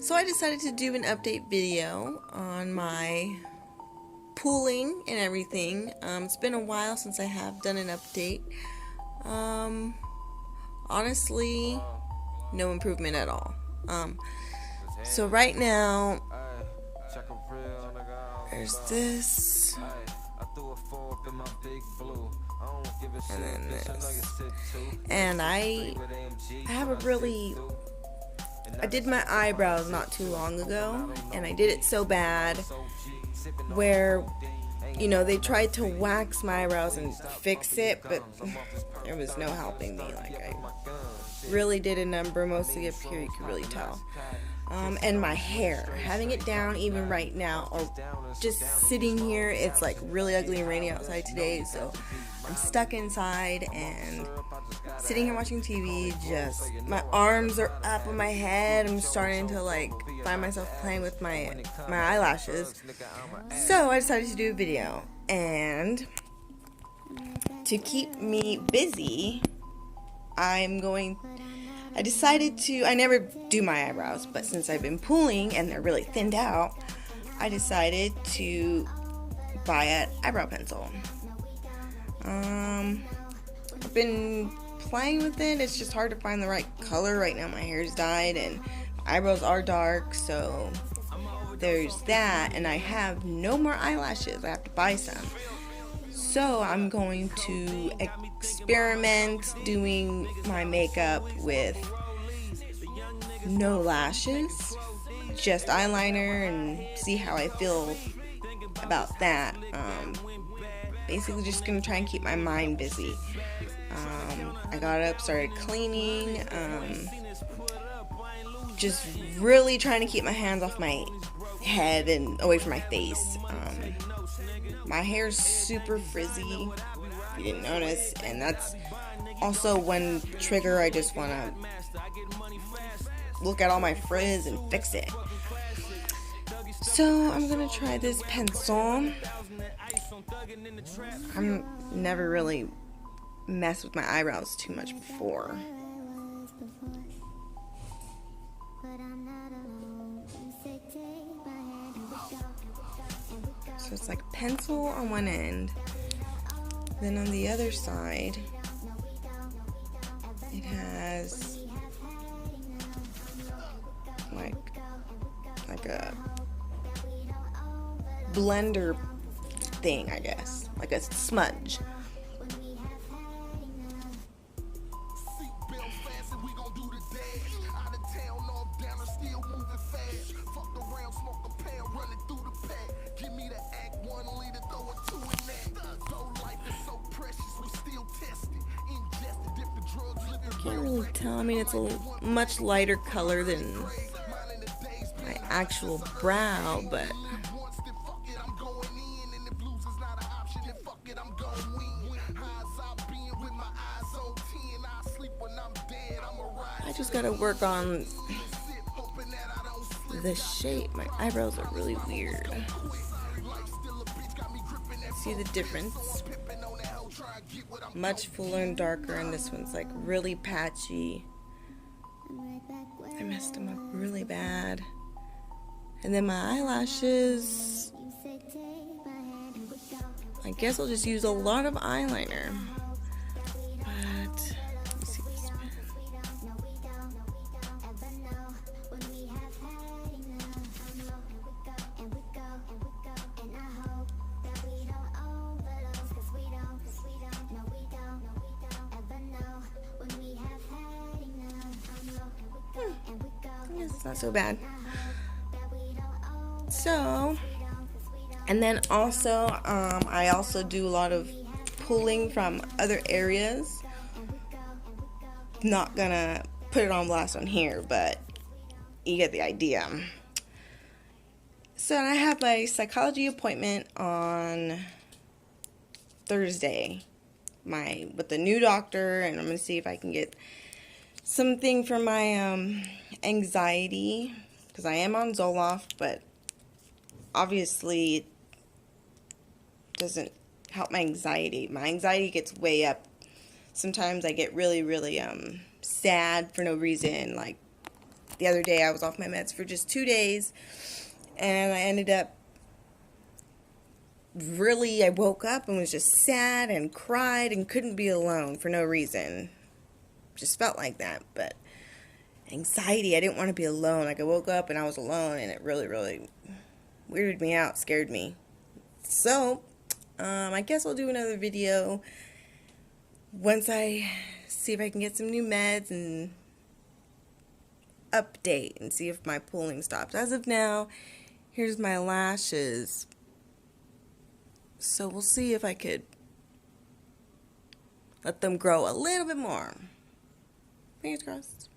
So I decided to do an update video on my pooling and everything. It's been a while since I have done an update. Um, Honestly, no improvement at all. So right now, there's this, and then this, and I have a really I did my eyebrows not too long ago, and I did it so bad where, they tried to wax my eyebrows and fix it, but there was no helping me. Like, I really did a number, mostly up here, you could really tell. And my hair, having it down even right now, or just sitting here, it's like really ugly and rainy outside today, so I'm stuck inside and sitting here watching TV, just my arms are up on my head. I'm starting to find myself playing with my eyelashes. So I decided to do a video, and to keep me busy, I never do my eyebrows, but since I've been pooling and they're really thinned out, I decided to buy an eyebrow pencil. I've been playing with it. It's just hard to find the right color. Right now my hair's dyed and my eyebrows are dark, so there's that, and I have no more eyelashes. I have to buy some. So I'm going to experiment doing my makeup with no lashes, just eyeliner, and see how I feel about that. Basically just going to try and keep my mind busy. I got up, started cleaning, just really trying to keep my hands off my head and away from my face. My hair's super frizzy, if you didn't notice, and that's also one trigger. I just want to look at all my frizz and fix it. So I'm going to try this pencil. I'm never really messed with my eyebrows too much before. So it's like pencil on one end, then on the other side it has like a blender thing, I guess, like a smudge. Can't really tell. I mean, it's a much lighter color than my actual brow, but I just gotta work on the shape. My eyebrows are really weird. See the difference? Much fuller and darker, and this one's like really patchy. I messed them up really bad. And then my eyelashes, I guess I'll just use a lot of eyeliner. But let's see this pen. I guess it's not so bad. So, and then also, I also do a lot of pulling from other areas. Not gonna put it on blast on here, but you get the idea. So I have my psychology appointment on Thursday, with the new doctor, and I'm gonna see if I can get something for my anxiety, because I am on Zoloft, but obviously it doesn't help my anxiety. My anxiety gets way up. Sometimes I get really, really sad for no reason, like the other day I was off my meds for just 2 days, and I ended up I woke up and was just sad and cried and couldn't be alone for no reason. Just felt like that. But anxiety, I didn't want to be alone. Like, I woke up and I was alone, and it really, really weirded me out, scared me. So, I guess I'll do another video once I see if I can get some new meds and update and see if my pulling stops. As of now, here's my lashes. So we'll see if I could let them grow a little bit more. Fingers crossed.